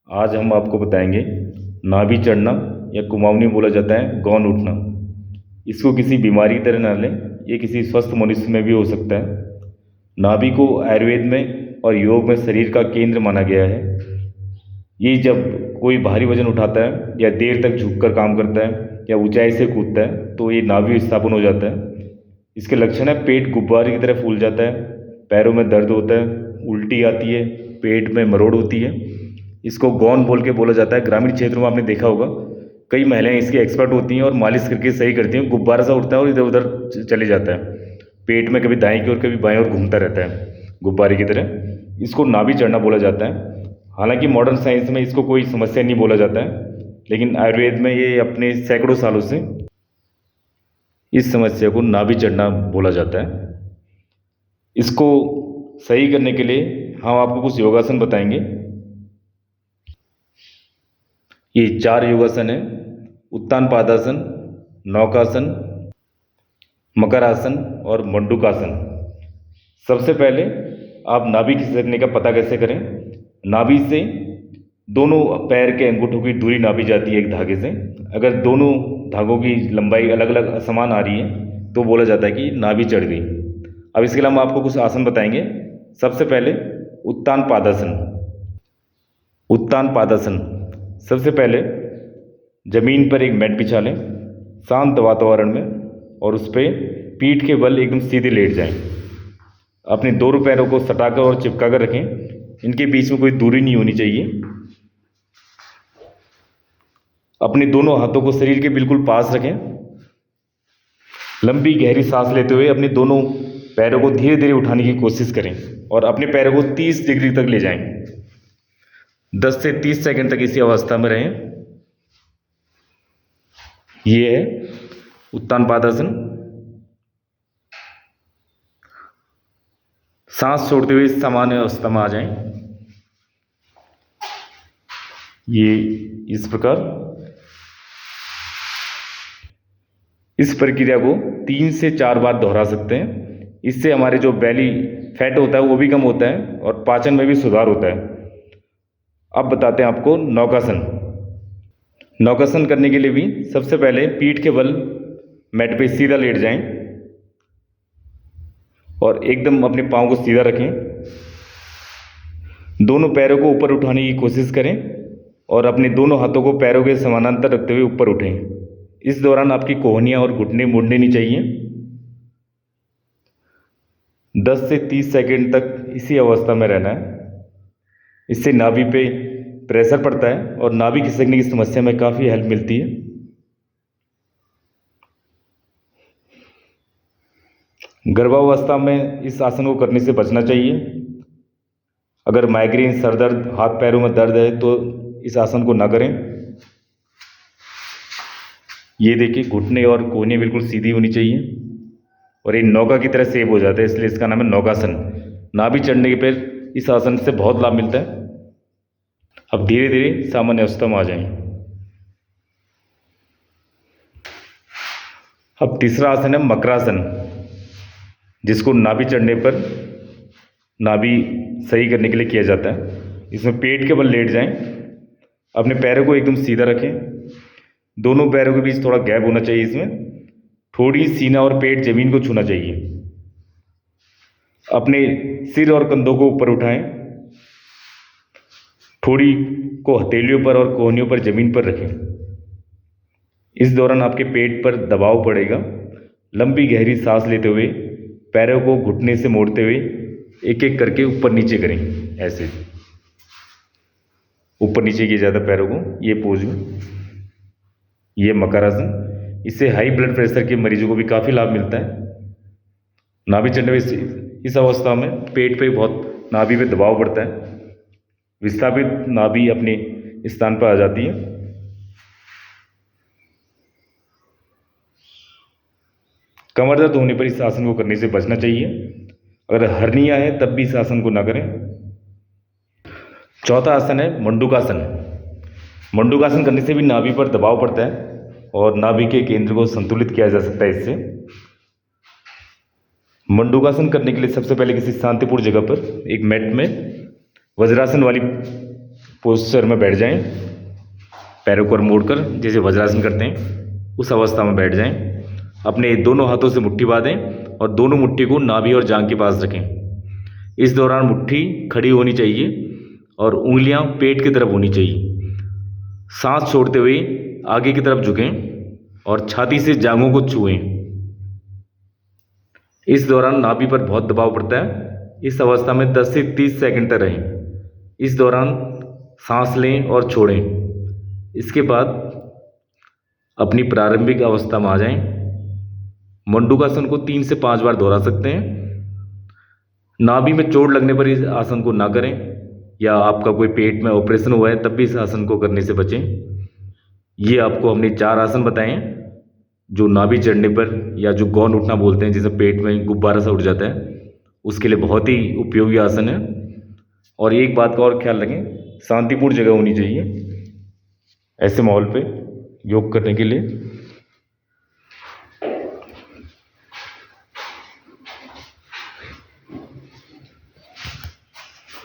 आज हम आपको बताएंगे नाभि चढ़ना या कुमाऊनी बोला जाता है गौन उठना। इसको किसी बीमारी की तरह ना लें, ये किसी स्वस्थ मनुष्य में भी हो सकता है। नाभि को आयुर्वेद में और योग में शरीर का केंद्र माना गया है। ये जब कोई भारी वजन उठाता है या देर तक झुककर काम करता है या ऊंचाई से कूदता है तो ये नाभि विस्थापन हो जाता है। इसके लक्षण है पेट गुब्बारे की तरह फूल जाता है, पैरों में दर्द होता है, उल्टी आती है, पेट में मरोड़ होती है। इसको गौन बोल के बोला जाता है। ग्रामीण क्षेत्रों में आपने देखा होगा कई महिलाएं इसकी एक्सपर्ट होती हैं और मालिश करके सही करती हैं। गुब्बारा सा उठता है और इधर उधर चले जाता है, पेट में कभी दाएं की ओर कभी बाएं ओर घूमता रहता है गुब्बारे की तरह। इसको नाभि चढ़ना बोला जाता है। हालांकि मॉडर्न साइंस में इसको कोई समस्या नहीं बोला जाता है, लेकिन आयुर्वेद में ये अपने सैकड़ों सालों से इस समस्या को नाभि चढ़ना बोला जाता है। इसको सही करने के लिए हम आपको कुछ योगासन बताएंगे। ये 4 योगासन है: उत्तान पादासन, नौकासन, मकरासन और मंडूकासन। सबसे पहले आप नाभि खिसकने का पता कैसे करें। नाभि से दोनों पैर के अंगूठों की दूरी नापी जाती है एक धागे से। अगर दोनों धागों की लंबाई अलग अलग समान आ रही है तो बोला जाता है कि नाभि चढ़ गई। अब इसके अलावा हम आपको कुछ आसन बताएंगे। सबसे पहले उत्तान पादासन। उत्तान पादासन सबसे पहले जमीन पर एक मैट बिछा लें शांत वातावरण में, और उस पर पीठ के बल एकदम सीधे लेट जाएं। अपने दोनों पैरों को सटाकर और चिपका कर रखें, इनके बीच में कोई दूरी नहीं होनी चाहिए। अपने दोनों हाथों को शरीर के बिल्कुल पास रखें। लंबी गहरी सांस लेते हुए अपने दोनों पैरों को धीरे धीरे उठाने की कोशिश करें और अपने पैरों को 30 डिग्री तक ले जाएं। 10 से 30 सेकंड तक इसी अवस्था में रहें। ये है उत्तान पादासन। सांस छोड़ते हुए सामान्य अवस्था में आ जाएं। ये इस प्रकार। इस प्रक्रिया को 3 से 4 बार दोहरा सकते हैं। इससे हमारे जो बेली फैट होता है वो भी कम होता है और पाचन में भी सुधार होता है। अब बताते हैं आपको नौकासन। नौकासन करने के लिए भी सबसे पहले पीठ के बल मैट पे सीधा लेट जाएं और एकदम अपने पाँव को सीधा रखें। दोनों पैरों को ऊपर उठाने की कोशिश करें और अपने दोनों हाथों को पैरों के समानांतर रखते हुए ऊपर उठें। इस दौरान आपकी कोहनियाँ और घुटने मुड़ने नहीं चाहिए। 10 से 30 सेकंड तक इसी अवस्था में रहना है। इससे नाभि पे प्रेशर पड़ता है और नाभि खिसकने की समस्या में काफ़ी हेल्प मिलती है। गर्भावस्था में इस आसन को करने से बचना चाहिए। अगर माइग्रेन, सर दर्द, हाथ पैरों में दर्द है तो इस आसन को ना करें। ये देखिए घुटने और कोहनी बिल्कुल सीधी होनी चाहिए और ये नौका की तरह सेव हो जाता है, इसलिए इसका नाम है नौकासन। नाभि चढ़ने के पर इस आसन से बहुत लाभ मिलता है। अब धीरे धीरे सामान्य अवस्था में आ जाएं। अब तीसरा आसन है मकरासन, जिसको नाभि चढ़ने पर नाभि सही करने के लिए किया जाता है। इसमें पेट के बल लेट जाएं, अपने पैरों को एकदम सीधा रखें। दोनों पैरों के बीच थोड़ा गैप होना चाहिए। इसमें थोड़ी सीना और पेट जमीन को छूना चाहिए। अपने सिर और कंधों को ऊपर उठाएं। थोड़ी को हथेलियों पर और कोहनियों पर जमीन पर रखें। इस दौरान आपके पेट पर दबाव पड़ेगा। लंबी गहरी सांस लेते हुए पैरों को घुटने से मोड़ते हुए एक एक करके ऊपर नीचे करें। ऐसे ऊपर नीचे किया जाता है पैरों को, ये पोज में। ये मकरासन। इससे हाई ब्लड प्रेशर के मरीजों को भी काफ़ी लाभ मिलता है। नाभि चढ़ने में इस अवस्था में पेट पे बहुत नाभि पे दबाव पड़ता है। विस्थापित नाभि अपने स्थान पर आ जाती है। कमर दर्द होने पर इस आसन को करने से बचना चाहिए। अगर हर्निया है तब भी इस आसन को ना करें। चौथा आसन है मंडूकासन। मंडूकासन करने से भी नाभि पर दबाव पड़ता है और नाभि के केंद्र को संतुलित किया जा सकता है इससे। मंडूकासन करने के लिए सबसे पहले किसी शांतिपूर्ण जगह पर एक मैट में वज्रासन वाली पोस्चर में बैठ जाएं, पैरों को मोड़कर जैसे वज्रासन करते हैं उस अवस्था में बैठ जाएं। अपने दोनों हाथों से मुट्ठी बांधें और दोनों मुट्ठी को नाभि और जांघ के पास रखें। इस दौरान मुट्ठी खड़ी होनी चाहिए और उंगलियां पेट की तरफ होनी चाहिए। सांस छोड़ते हुए आगे की तरफ झुकें और छाती से जांघों को छुएं। इस दौरान नाभि पर बहुत दबाव पड़ता है। इस अवस्था में 10 से 30 सेकंड तक रहें। इस दौरान सांस लें और छोड़ें। इसके बाद अपनी प्रारंभिक अवस्था में आ जाएं। मंडूकासन को 3 से 5 बार दोहरा सकते हैं। नाभि में चोट लगने पर इस आसन को ना करें, या आपका कोई पेट में ऑपरेशन हुआ है तब भी इस आसन को करने से बचें। ये आपको हमने 4 आसन बताए हैं जो नाभि चढ़ने पर या जो गौन उठना बोलते हैं, जिसे पेट में गुब्बारा सा उठ जाता है, उसके लिए बहुत ही उपयोगी आसन है। और एक बात का और ख्याल रखें, शांतिपूर्ण जगह होनी चाहिए ऐसे माहौल पे योग करने के लिए।